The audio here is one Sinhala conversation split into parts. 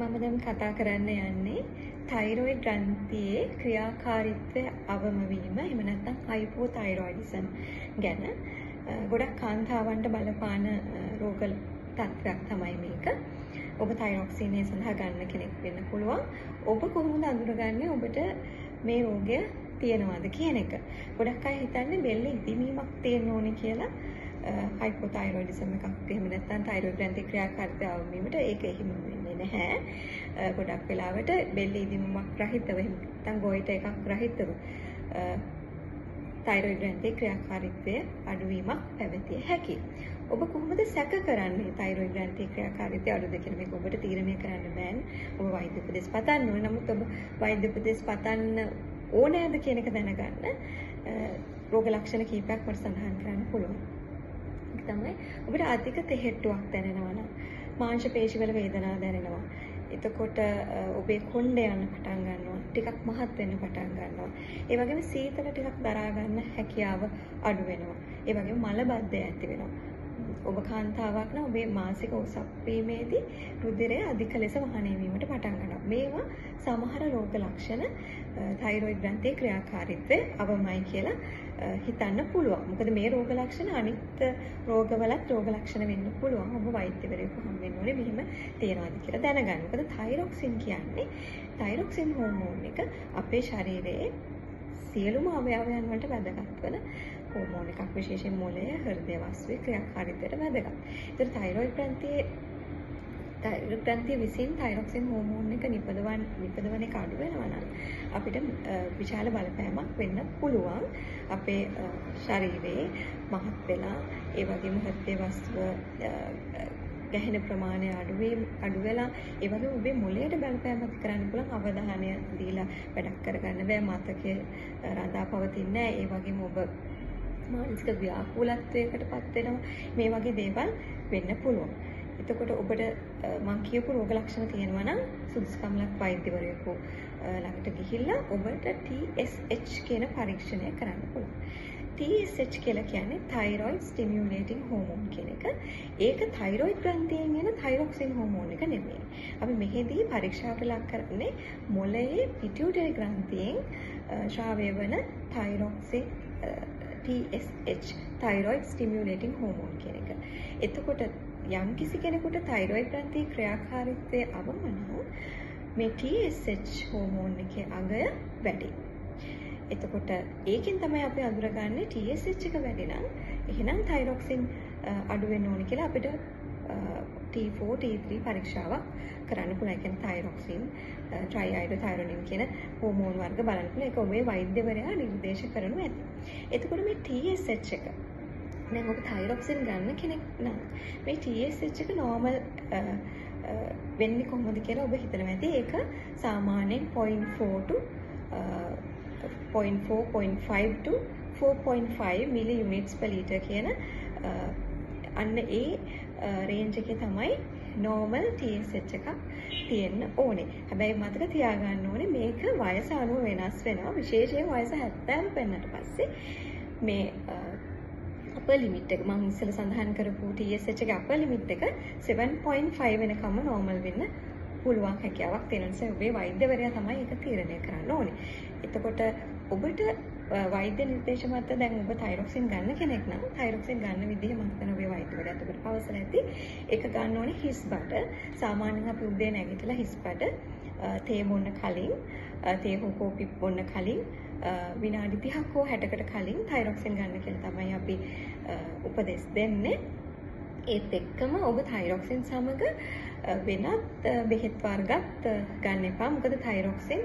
මම දැන් කතා කරන්න යන්නේ තයිරොයිඩ් ග්‍රන්ථියේ ක්‍රියාකාරීත්වය අවම වීම එහෙම නැත්නම් හයිපෝතයිරොයිඩිසම් ගැන. ගොඩක් කාන්තාවන්ට බලපාන රෝග තත්ත්වයක් තමයි මේක. ඔබ තයිරොක්සින් ඒ සඳහා ගන්න කෙනෙක් වෙන්න පුළුවන්. ඔබ කොහොමද අඳුරගන්නේ ඔබට මේ රෝගය තියෙනවද කියන එක. ගොඩක් අය හිතන්නේ බෙල්ලේ ඉදිමීමක් තියෙන්න ඕනේ කියලා. හයිපෝතයිරොයිඩිසම් එකක් එහෙම නැත්නම් තයිරොයිඩ් ග්‍රන්ථි ක්‍රියාකාරීත්වය අවම වීමට ඒක එහෙම වෙන්නේ නැහැ. ගොඩක් වෙලාවට බෙල්ලේ ඉදිමීමක් රහිතව එහෙම නැත්නම් ගොයිට එකක් රහිතව තයිරොයිඩ් ග්‍රන්ථියේ ක්‍රියාකාරීත්වය අඩුවීමක් පැවතිය හැකියි. ඔබ කොහොමද සැක කරන්නේ තයිරොයිඩ් ග්‍රන්ථියේ ක්‍රියාකාරීත්වය අඩුද කියලා? මේක ඔබට තීරණය කරන්න බෑනේ. ඔබ වෛද්‍ය උපදෙස් පතන්න ඕනේ. නමුත් ඔබ වෛද්‍ය උපදෙස් පතන්න ඕනෑද කියන එක දැනගන්න රෝග ලක්ෂණ කීපයක් මට සඳහන් කරන්න පුළුවන්. ඒක තමයි ඔබට අධික තෙහෙට්ටුවක් දැනෙනවා නම්, මාංශ පේශිවල වේදනා දැනෙනවා. එතකොට ඔබේ කොණ්ඩේ යන පටන් ගන්නවා, ටිකක් මහත් වෙන්න පටන් ගන්නවා. ඒ වගේම සීතල ටිකක් දරා ගන්න හැකියාව අඩු වෙනවා. ඒ වගේම මලබද්ධය ඇති වෙනවා. ඔබ කාන්තාවක් නම් ඔබේ මාසික ඔසප්පීමේදී රුධිරය අධික ලෙස වහනය වීමට පටන් ගන්නවා. මේවා සමහර රෝග ලක්ෂණ තයිරොයිඩ් ග්‍රන්ථියේ ක්‍රියාකාරීත්වය අවමයි කියලා හිතන්න පුළුවන්. මොකද මේ රෝග ලක්ෂණ අනිත් රෝගවලත් රෝග ලක්ෂණ වෙන්න පුළුවන්. ඔබ වෛද්‍යවරයෙකු හම් වෙන්න ඕනේ මෙහෙම තියෙනවාද කියලා දැනගන්න. මොකද තයිරොක්සින් කියන්නේ තයිරොක්සින් හෝමෝන් එක අපේ ශරීරයේ සියලුම අවයවයන් වලට වැදගත් වෙන හෝමෝන් එකක්. විශේෂයෙන් මොළය, හෘද වස්තුවේ ක්‍රියාකාරීත්වයට වැදගත්. ඒතර තයිරොයිඩ් ග්‍රන්ථිය විසින් තයිරොක්සින් හෝමෝන් එක නිපදවන එක අඩු වෙනවා නම් අපිට විශාල බලපෑමක් වෙන්න පුළුවන්. අපේ ශරීරයේ මහත් වෙලා ඒ වගේම හෘද වස්තුව ගැහෙන ප්‍රමාණය අඩු වෙලා ඒ වගේම ඔබේ මොළයට බලපෑමක් කරන්න පුළුවන්. අවධානය දීලා වැඩක් කරගන්න බෑ, මතකයේ රඳා පවතින්නේ නැහැ. ඒ වගේම ඔබ මානසික ව්‍යාකූලත්වයකටපත් වෙනවා. මේ වගේ දේවල් වෙන්න පුළුවන්. එතකොට ඔබට මම කියපු රෝග ලක්ෂණ තියෙනවා නම් සුදුසුකම්ලක් වෛද්‍යවරයෙකු ළඟට ගිහිල්ලා ඔබට TSH කියන පරීක්ෂණය කරන්න පුළුවන්. TSH කියලා කියන්නේ thyroid stimulating hormone කියන එක. ඒක thyroid ග්‍රන්ථියෙන් එන thyroxine hormone එක නෙමෙයි. අපි මෙහිදී පරීක්ෂාවට ලක් කරන්නේ මොළයේ pituitary ග්‍රන්ථියෙන් ශ්‍රාවය වන thyroxine TSH thyroid stimulating hormone කියන එක. එතකොට යම් කිසි කෙනෙකුට තයිරොයිඩ් ග්‍රන්ථියේ ක්‍රියාකාරීත්වය අවම නම් මේ TSH හෝමෝන් එකේ අගය වැඩි. එතකොට ඒකෙන් තමයි අපි අඳුරගන්නේ TSH එක වැඩි නම් එහෙනම් තයිරොක්සින් අඩු වෙන්න ඕනේ කියලා අපිට T4 T3 පරීක්ෂාවක් කරන්න පුළුවන්. ඒ කියන්නේ තයිරොක්සින් ට්‍රයිඅයිඩෝතයිරොනින් කියන හෝමෝන් වර්ග බලන්න පුළුවන්. ඒක ඔබේ වෛද්‍යවරයා නිර්දේශ කරනු ඇත. එතකොට මේ TSH එක දැන් ඔබ තයිරොක්සින් ගන්න කෙනෙක් නම් මේ TSH එක නෝමල් වෙන්නේ කොහොමද කියලා ඔබ හිතනවා ඇති. ඒක සාමාන්‍යයෙන් 0.4 to 0.5 to 4.5 milli units per liter කියන අන්න ඒ රේන්ජ් එකේ තමයි නෝමල් TSH එකක් තියෙන්න ඕනේ. හැබැයි මතක තියාගන්න ඕනේ මේක වයස අනුව වෙනස් වෙනවා. විශේෂයෙන් වයස 70 වෙනට පස්සේ මේ අපර් ලිමිට් එක මම ඉස්සෙල්ලා සඳහන් කරපු TSH එකේ අපර් ලිමිට් එක 7.5 වෙනකම්ම නෝමල් වෙන්න පුළුවන් හැකියාවක් තියෙන නිසා ඔබේ වෛද්‍යවරයා තමයි ඒක තීරණය කරන්න ඕනේ. එතකොට ඔබට වෛද්‍ය නිර්දේශ මත දැන් ඔබ තයිරොක්සින් ගන්න කෙනෙක් නම් තයිරොක්සින් ගන්න විදිහ මම හිතනවා ඔබේ වෛද්‍යවරයාත් ඔබට පවසලා ඇති. ඒක ගන්න ඕනේ හිස් බඩ. සාමාන්‍යයෙන් අපි උදේ නැගිටලා හිස් බඩ තේ බොන්න කලින්, තේ හෝ කෝපි බොන්න කලින් විනාඩි 30ක් හෝ 60කට කලින් තයිරොක්සින් ගන්න කියලා තමයි අපි උපදෙස් දෙන්නේ. ඒත් එක්කම ඔබ තයිරොක්සින් සමග වෙනත් බෙහෙත් වර්ගත් ගන්න එපා. මොකද තයිරොක්සින්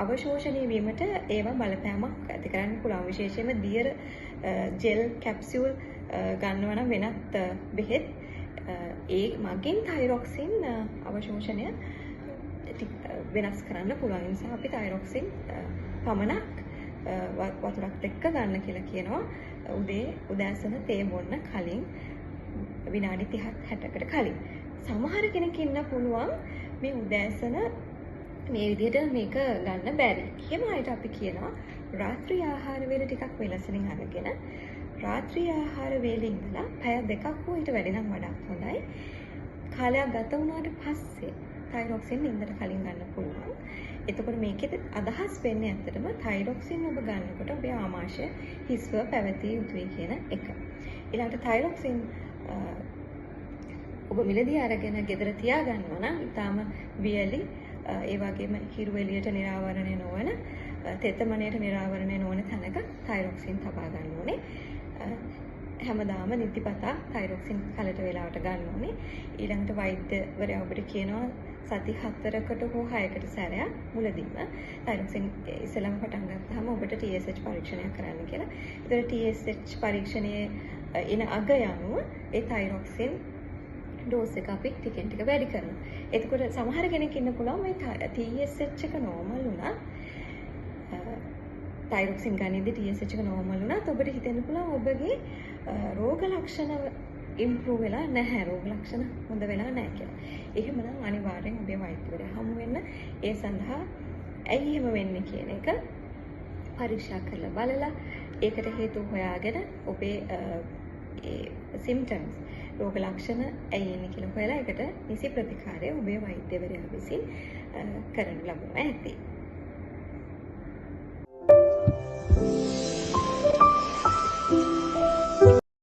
අවශෝෂණය වීමට ඒවා බලපෑමක් ඇති කරන්න පුළුවන්. විශේෂයෙන්ම දියර ජෙල් කැප්සියුල් ගන්නවා නම් වෙනත් බෙහෙත් ඒ මගින් තයිරොක්සින් අවශෝෂණය වෙනස් කරන්න පුළුවන්. ඒ නිසා අපි තයිරොක්සින් පමණක් වතුරත් එක්ක ගන්න කියලා කියනවා. උදෑසන තේ බොන්න කලින් විනාඩි 30ක් 60කට කලින්. සමහර කෙනෙක් ඉන්න පුළුවන් මේ උදෑසන මේ විදිහට මේක ගන්න බැරි. එහෙම අයට අපි කියනවා රාත්‍රී ආහාර වේල ටිකක් වෙනසකින් අරගෙන රාත්‍රී ආහාර වේලේ ඉඳලා පැය දෙකක් හෝ ඊට වැඩි නම් වඩා හොඳයි. කාලයක් ගත වුණාට පස්සේ තයිරොක්සින් නින්දට කලින් ගන්න පුළුවන්. එතකොට මේකෙද අදහස් වෙන්නේ ඇත්තටම තයිරොක්සින් ඔබ ගන්නකොට ඔබේ ආමාශය හිස්ව පැවතිය යුතුයි කියන එක. ඊළඟට තයිරොක්සින් ඔබ මිලදී අරගෙන ගෙදර තියා ගන්නවා නම් ඊටාම වියලි ඒ වගේම හිරු එළියට නිරාවරණය නොවන තෙතමනයට නිරාවරණය නොවන තැනක තයිරොක්සින් තබා ගන්න ඕනේ. හැමදාම නිතිපතා තයිරොක්සින් කලට වෙලාවට ගන්න ඕනේ. ඊළඟට වෛද්‍යවරයා ඔබට කියනවා සති 4කට හෝ 6කට සැරයක් මුලදීම තයිරොක්සින් ඉස්සෙල්ලාම පටන් ගත්තාම ඔබට TSH පරීක්ෂණයක් කරන්න කියලා. ඒතර TSH පරීක්ෂණයේ එන අග යනුව ඒ තයිරොක්සින් ඩෝස් එක අපි ටිකෙන් ටික වැඩි කරනවා. එතකොට සමහර කෙනෙක් ඉන්න පුළුවන් මේ TSH එක නෝමල් වුණා තයිරොක්සින් ගනිද්දී TSH එක නෝමල් වුණාත් ඔබට හිතෙන්න පුළුවන් ඔබගේ රෝග ලක්ෂණ ඉම්ප්‍රූව් වෙලා නැහැ, රෝග ලක්ෂණ හොඳ වෙලා නැහැ කියලා. එහෙමනම් අනිවාර්යෙන් ඔබේ වෛද්‍යවරයා හමු වෙන්න. ඒ සඳහා ඇයි එහෙම වෙන්නේ කියන එක පරීක්ෂා කරලා බලලා ඒකට හේතු හොයාගෙන ඔබේ symptoms රෝග ලක්ෂණ ඇයි එන්නේ කියලා හොයලා ඒකට නිසි ප්‍රතිකාරය ඔබේ වෛද්‍යවරයා විසින් කරනු ලබනවා ඇති.